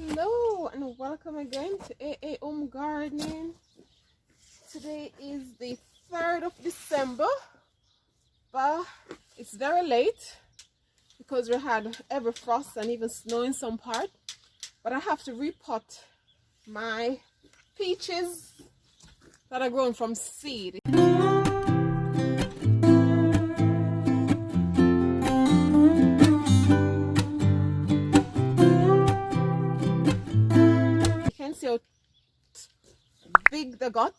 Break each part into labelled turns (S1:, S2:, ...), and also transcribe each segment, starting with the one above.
S1: Hello and welcome again to AA Home Gardening. Today is the 3rd of December, but it's very late because we had heavy frost and even snow in some part. But I have to repot my peaches that are grown from seed. See how big the got.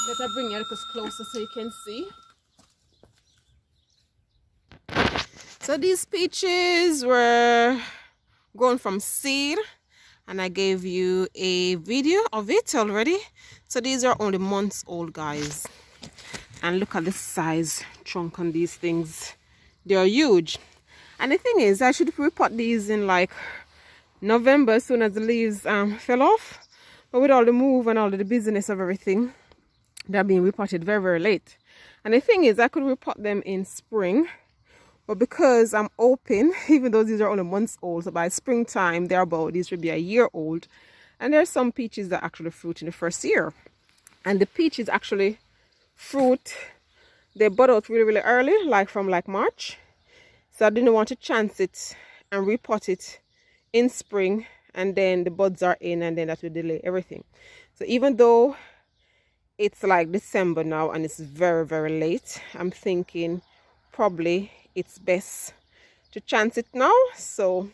S1: Let I bring it closer so you can see. So these peaches were grown from seed, and I gave you a video of it already. So these are only months old, guys, and look at the size chunk on these things. They are huge. And the thing is, I should repot these in like November, as soon as the leaves fell off, but with all the move and all the busyness of everything, they're being repotted very late. And the thing is, I could repot them in spring, but because I'm open, even though these are only months old, so by springtime they're about, these should be a year old. And there's some peaches that actually fruit in the first year, and the peaches actually fruit, they bud out really early, like from March. So I didn't want to chance it and repot it in spring, and then the buds are in, and then that will delay everything. So even though it's like December now and it's very late, I'm thinking probably it's best to chance it now. So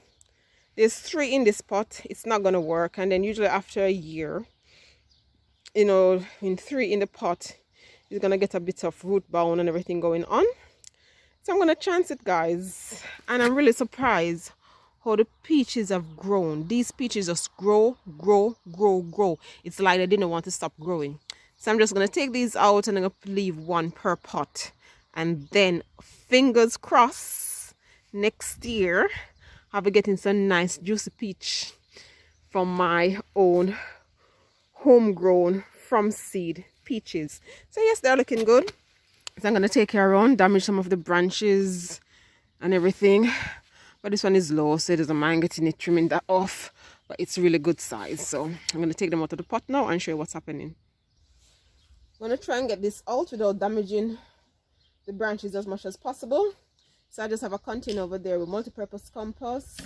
S1: there's 3 in this pot. It's not gonna work, and then usually after a year, you know, in 3 in the pot, it's gonna get a bit of root bound and everything going on. So I'm gonna chance it, guys, and I'm really surprised how the peaches have grown. These peaches just grow. It's like they didn't want to stop growing. So I'm just going to take these out, and I'm going to leave 1 per pot. And then, fingers crossed, next year I'll be getting some nice juicy peach from my own homegrown from seed peaches. So yes, they're looking good. So I'm going to take care around, damage some of the branches and everything. But this one is low, so it doesn't mind getting it, trimming that off. But it's really good size. So I'm going to take them out of the pot now and show you what's happening. I'm going to try and get this out without damaging the branches as much as possible. So I just have a container over there with multi-purpose compost.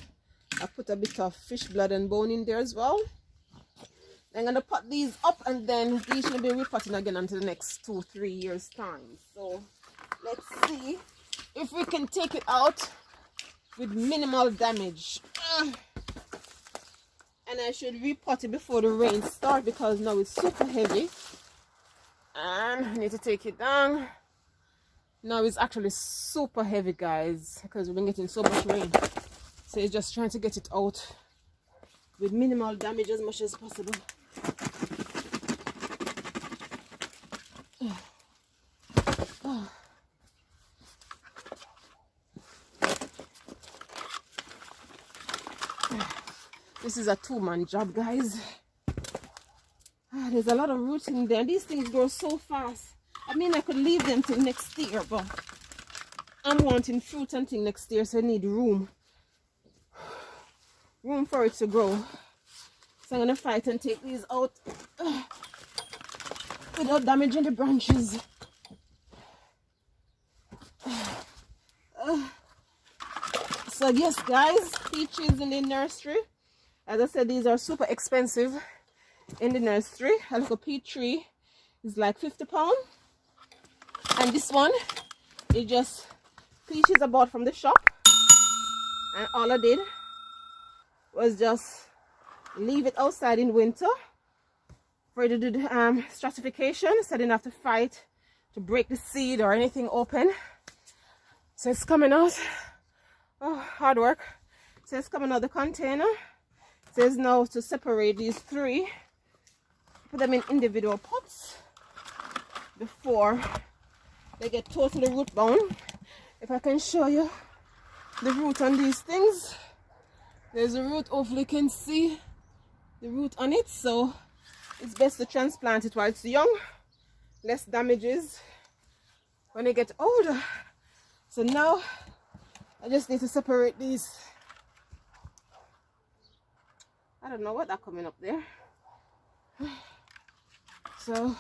S1: I put a bit of fish blood and bone in there as well. I'm going to pot these up, and then these should be repotting again until the next 2-3 years time. So let's see if we can take it out with minimal damage. And I should repot it before the rain starts, because now it's super heavy and I need to take it down. Now it's actually super heavy, guys, because we've been getting so much rain. So it's just trying to get it out with minimal damage as much as possible. This is a 2-man job, guys. There's a lot of rooting there. These things grow so fast. I mean, I could leave them till next year, but I'm wanting fruit and things next year, so I need room for it to grow. So I'm gonna fight and take these out without damaging the branches. So yes, guys, peaches in the nursery. As I said, these are super expensive in the nursery. A little peach tree is like £50. And this one is just peaches I bought from the shop. And all I did was just leave it outside in winter for it to do the stratification, so I didn't have to fight to break the seed or anything open. So it's coming out. Oh, hard work. So it's coming out the container. Says now to separate these 3, put them in individual pots before they get totally root bound. If I can show you the root on these things, there's a root. Hopefully you can see the root on it. So it's best to transplant it while it's young, less damages when they get older. So now I just need to separate these. I don't know what that coming up there. So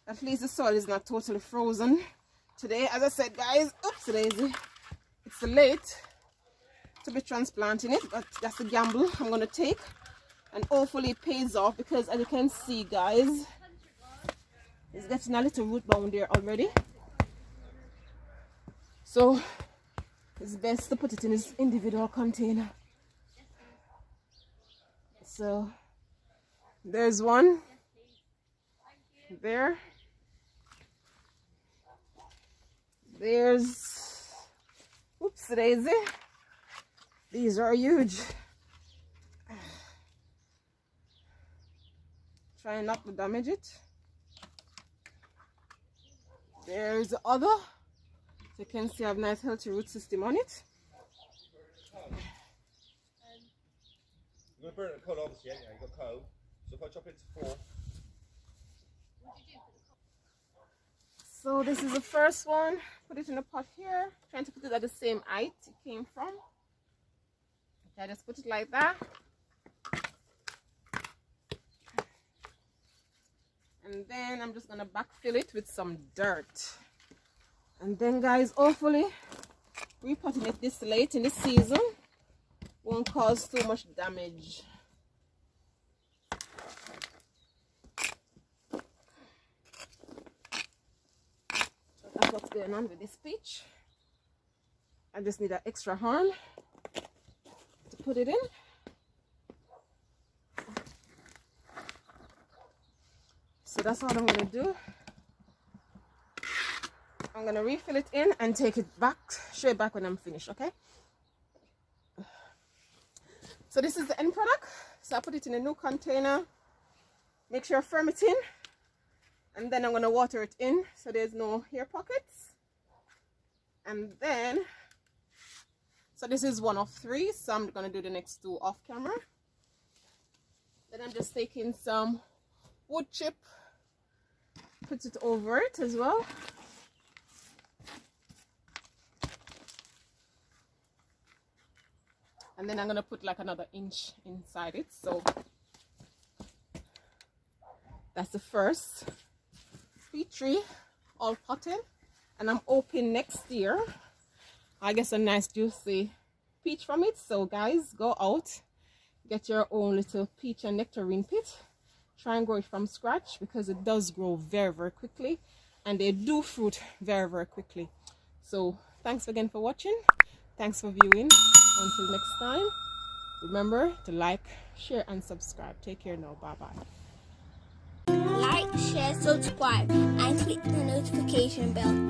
S1: at least the soil is not totally frozen today. As I said, guys, oops daisy, it's late to be transplanting it, but that's a gamble I'm gonna take, and hopefully it pays off, because as you can see, guys, it's getting a little root bound there already. So it's best to put it in its individual container. So there's one there. There's, oops daisy, these are huge. Try not to damage it. There's the other. So you can see I have a nice healthy root system on it.
S2: You're going to burn it cold, obviously, ain't you? You've got cold. So if I chop it to 4.
S1: So this is the first one. Put it in a pot here. Trying to put it at the same height it came from. Okay, I just put it like that. And then I'm just gonna backfill it with some dirt. And then, guys, hopefully repotting it this late in the season won't cause too much damage. So that's what's going on with this peach. I just need an extra horn to put it in. So that's all I'm going to do. I'm going to refill it in and take it back, straight back when I'm finished, okay? So this is the end product. So I put it in a new container. Make sure I firm it in. And then I'm going to water it in so there's no air pockets. And then, so this is 1 of 3. So I'm going to do the next 2 off camera. Then I'm just taking some wood chip. Put it over it as well. And then I'm going to put like another inch inside it. So that's the first peach tree all potted. And I'm hoping next year I get a nice juicy peach from it. So guys, go out, get your own little peach and nectarine pit. Try and grow it from scratch, because it does grow very, very quickly, and they do fruit very, very quickly. So thanks again for watching. Thanks for viewing. Until next time, remember to like, share, and subscribe. Take care now. Bye bye.
S3: Like, share, subscribe, and click the notification bell.